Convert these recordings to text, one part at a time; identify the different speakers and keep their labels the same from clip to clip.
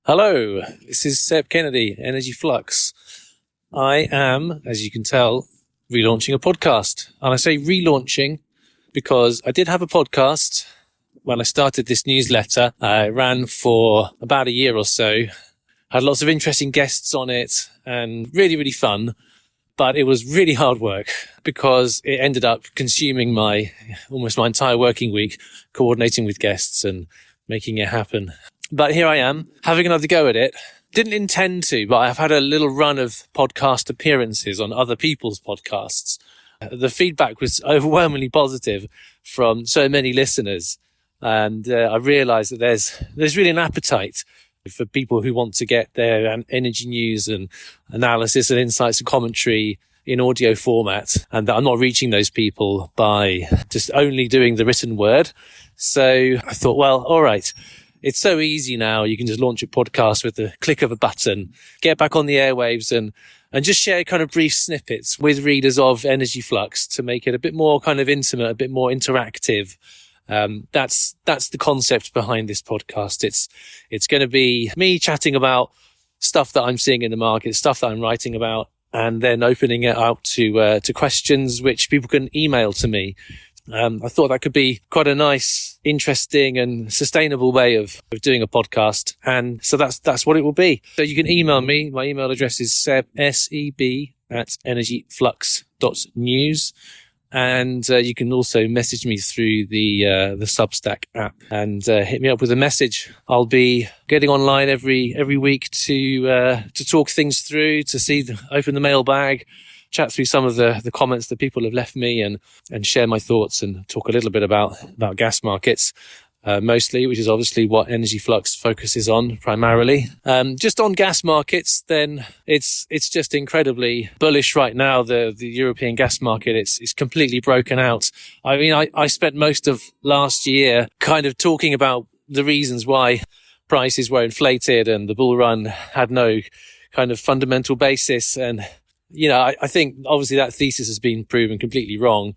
Speaker 1: Hello, this is Seb Kennedy, Energy Flux. I am, as you can tell, relaunching a podcast. And I say relaunching because I did have a podcast when I started this newsletter. I ran for about a year or so, had lots of interesting guests on it and really, really fun. But it was really hard work because it ended up consuming almost my entire working week, coordinating with guests and making it happen. But here I am, having another go at it. Didn't intend to, but I've had a little run of podcast appearances on other people's podcasts. The feedback was overwhelmingly positive from so many listeners. And I realized that there's really an appetite for people who want to get their energy news and analysis and insights and commentary in audio format, and that I'm not reaching those people by just only doing the written word. So I thought, well, all right. It's so easy now. You can just launch a podcast with the click of a button, get back on the airwaves and just share kind of brief snippets with readers of Energy Flux to make it a bit more kind of intimate, a bit more interactive. That's the concept behind this podcast. It's going to be me chatting about stuff that I'm seeing in the market, stuff that I'm writing about, and then opening it out to questions which people can email to me. I thought that could be quite a nice, interesting and sustainable way of doing a podcast. And so that's what it will be. So you can email me. My email address is seb@energyflux.news. And you can also message me through the Substack app and hit me up with a message. I'll be getting online every week to talk things through, to open the mailbag, chat through some of the comments that people have left me and share my thoughts and talk a little bit about gas markets. Mostly, which is obviously what Energy Flux focuses on primarily. Just on gas markets, then it's just incredibly bullish right now. The European gas market, it's completely broken out. I mean, I spent most of last year kind of talking about the reasons why prices were inflated and the bull run had no kind of fundamental basis. And, I think obviously that thesis has been proven completely wrong.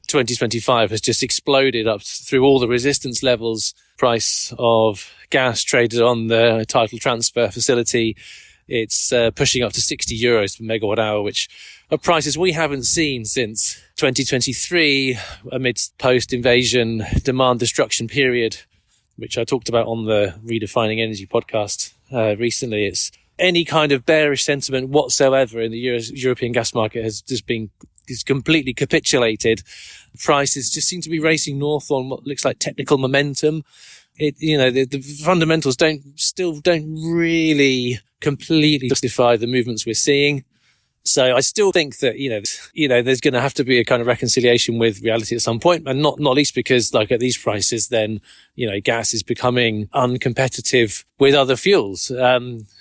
Speaker 1: 2025 has just exploded up through all the resistance levels. Price of gas traded on the tidal transfer facility, it's pushing up to 60 euros per megawatt hour, which are prices we haven't seen since 2023 amidst post-invasion demand destruction period, which I talked about on the Redefining Energy podcast recently. It's any kind of bearish sentiment whatsoever in the European gas market has completely capitulated. Prices just seem to be racing north on what looks like technical momentum. The fundamentals don't really completely justify the movements we're seeing. So I still think that, there's going to have to be a kind of reconciliation with reality at some point, and not least because like at these prices, then, gas is becoming uncompetitive with other fuels.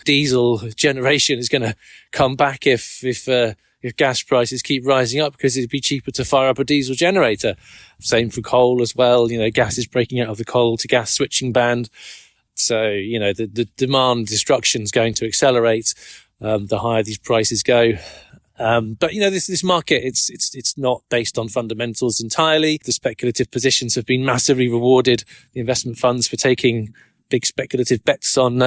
Speaker 1: Diesel generation is going to come back if gas prices keep rising up because it'd be cheaper to fire up a diesel generator. Same for coal as well. Gas is breaking out of the coal to gas switching band. So, the demand destruction is going to accelerate, the higher these prices go. But this market, it's not based on fundamentals entirely. The speculative positions have been massively rewarded. The investment funds for taking big speculative bets on,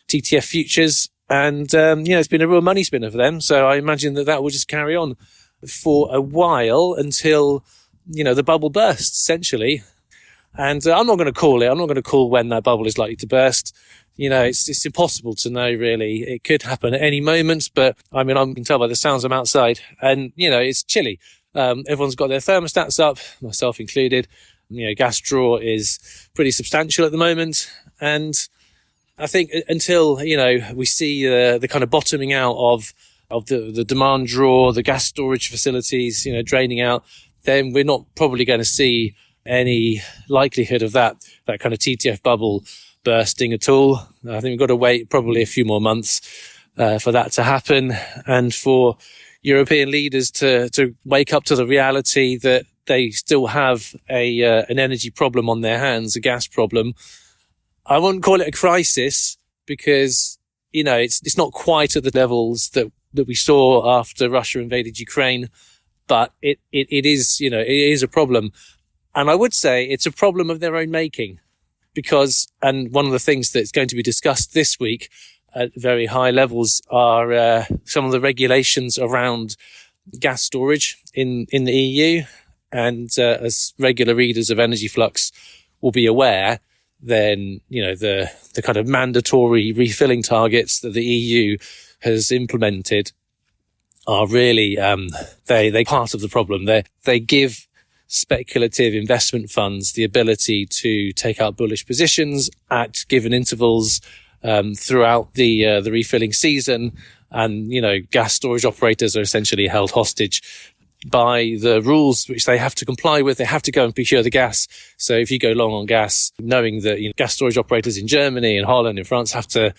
Speaker 1: TTF futures. And, it's been a real money spinner for them. So I imagine that will just carry on for a while until, the bubble bursts, essentially. And I'm not going to call it. I'm not going to call when that bubble is likely to burst. It's impossible to know, really. It could happen at any moment, but I mean, I can tell by the sounds I'm outside and, it's chilly. Everyone's got their thermostats up, myself included. Gas draw is pretty substantial at the moment. And I think until, we see the kind of bottoming out of the demand draw, the gas storage facilities, draining out, then we're not probably going to see any likelihood of that kind of TTF bubble bursting at all. I think we've got to wait probably a few more months for that to happen, and for European leaders to wake up to the reality that they still have an energy problem on their hands, a gas problem. I wouldn't call it a crisis because, it's not quite at the levels that we saw after Russia invaded Ukraine, but it is, it is a problem. And I would say it's a problem of their own making because, and one of the things that's going to be discussed this week at very high levels are some of the regulations around gas storage in the EU. And as regular readers of Energy Flux will be aware, then, the kind of mandatory refilling targets that the EU has implemented are really, they part of the problem. They give speculative investment funds the ability to take out bullish positions at given intervals throughout the refilling season, and gas storage operators are essentially held hostage by the rules which they have to comply with. They have to go and procure the gas. So if you go long on gas, knowing that gas storage operators in Germany and Holland and France have to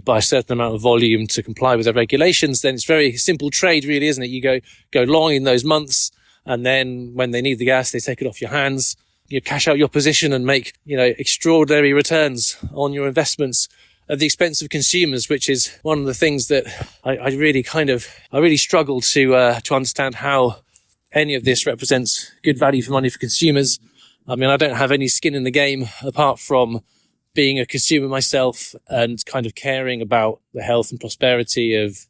Speaker 1: buy a certain amount of volume to comply with their regulations, then it's very simple trade, really, isn't it? You go long in those months, and then when they need the gas, they take it off your hands. You cash out your position and make extraordinary returns on your investments at the expense of consumers, which is one of the things that I really struggle to understand how any of this represents good value for money for consumers. I mean, I don't have any skin in the game apart from being a consumer myself and kind of caring about the health and prosperity of,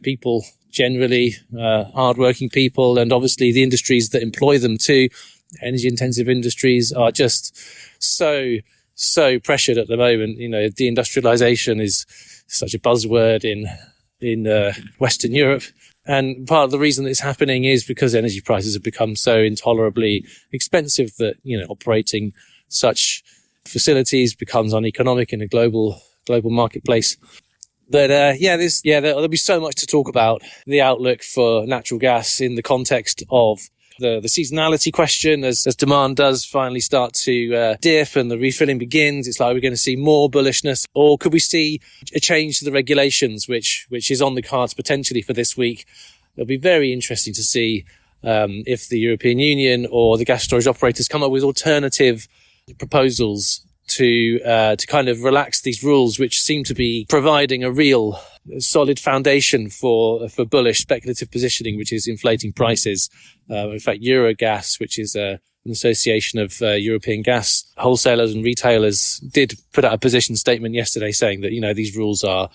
Speaker 1: people generally, hardworking people, and obviously the industries that employ them too. Energy intensive industries are just so pressured at the moment. Deindustrialization is such a buzzword in Western Europe. And part of the reason that it's happening is because energy prices have become so intolerably expensive that, operating such facilities becomes uneconomic in a global marketplace. But, there'll be so much to talk about the outlook for natural gas in the context of the seasonality question. As demand does finally start to dip and the refilling begins, it's like we're going to see more bullishness, or could we see a change to the regulations, which is on the cards potentially for this week? It'll be very interesting to see if the European Union or the gas storage operators come up with alternative proposals to kind of relax these rules, which seem to be providing a real solid foundation for bullish speculative positioning, which is inflating prices. In fact, Eurogas, which is an association of European gas wholesalers and retailers, did put out a position statement yesterday saying that, these rules are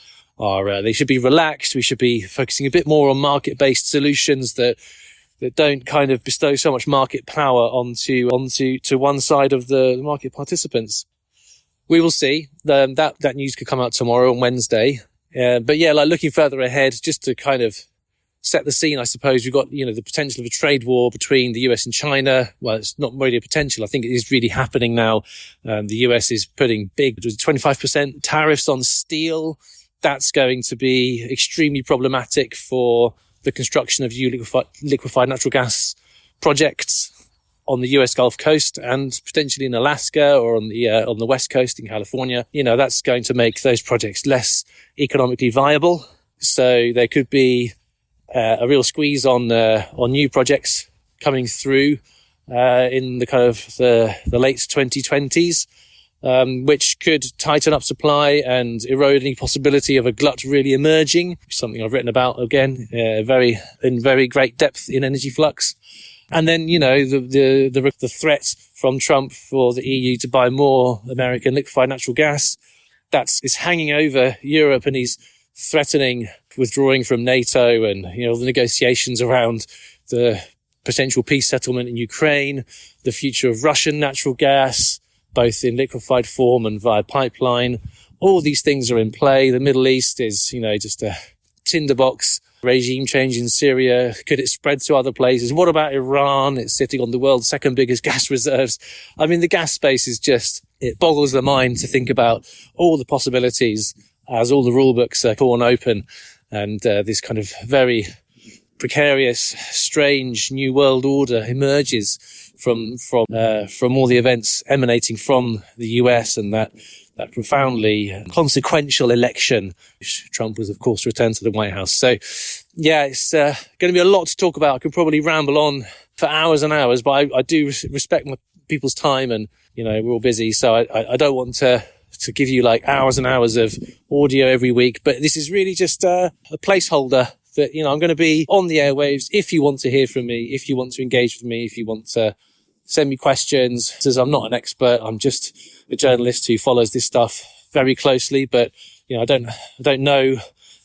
Speaker 1: they should be relaxed. We should be focusing a bit more on market-based solutions that don't kind of bestow so much market power onto one side of the market participants. We will see. That news could come out tomorrow on Wednesday. But looking further ahead, just to kind of set the scene, I suppose, we've got, the potential of a trade war between the US and China. Well, it's not really a potential. I think it is really happening now. The US is putting big 25% tariffs on steel. That's going to be extremely problematic for the construction of new liquefied natural gas projects on the US Gulf Coast and potentially in Alaska or on the West Coast in California. That's going to make those projects less economically viable. So there could be a real squeeze on new projects coming through in the kind of the late 2020s, which could tighten up supply and erode any possibility of a glut really emerging, which is something I've written about again in very great depth in Energy Flux. And then, the threat from Trump for the EU to buy more American liquefied natural gas, is hanging over Europe, and he's threatening withdrawing from NATO and, the negotiations around the potential peace settlement in Ukraine, the future of Russian natural gas, both in liquefied form and via pipeline. All these things are in play. The Middle East is, just a tinderbox. Regime change in Syria, could it spread to other places? What about Iran? It's sitting on the world's second biggest gas reserves. I mean, the gas space is it boggles the mind to think about all the possibilities as all the rule books are torn open, and this kind of very precarious, strange new world order emerges from all the events emanating from the US and that profoundly consequential election, which Trump was, of course, returned to the White House. So, it's going to be a lot to talk about. I could probably ramble on for hours and hours, but I do respect people's time, and, we're all busy. So I don't want to give you like hours and hours of audio every week, but this is really just a placeholder that, I'm going to be on the airwaves if you want to hear from me, if you want to engage with me, if you want to send me questions. Says I'm not an expert. I'm just a journalist who follows this stuff very closely, but I don't know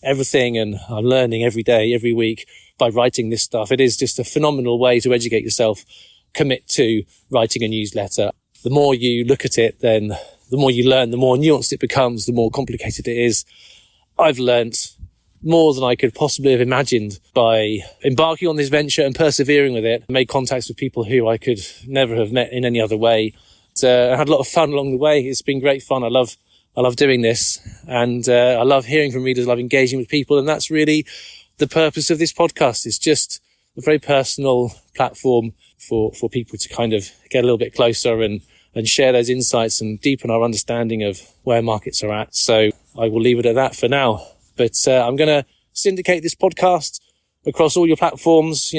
Speaker 1: everything, and I'm learning every day, every week by writing this stuff. It is just a phenomenal way to educate yourself, commit to writing a newsletter. The more you look at it, then the more you learn, the more nuanced it becomes, the more complicated it is. I've learnt more than I could possibly have imagined by embarking on this venture and persevering with it. I made contacts with people who I could never have met in any other way. I had a lot of fun along the way. It's been great fun. I love doing this, and I love hearing from readers. I love engaging with people, and that's really the purpose of this podcast. It's just a very personal platform for people to kind of get a little bit closer and share those insights and deepen our understanding of where markets are at. So I will leave it at that for now. But I'm going to syndicate this podcast across all your platforms,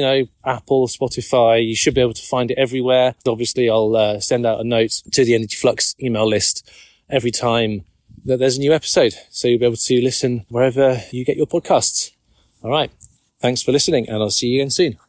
Speaker 1: Apple, Spotify. You should be able to find it everywhere. Obviously, I'll send out a note to the Energy Flux email list every time that there's a new episode. So you'll be able to listen wherever you get your podcasts. All right. Thanks for listening, and I'll see you again soon.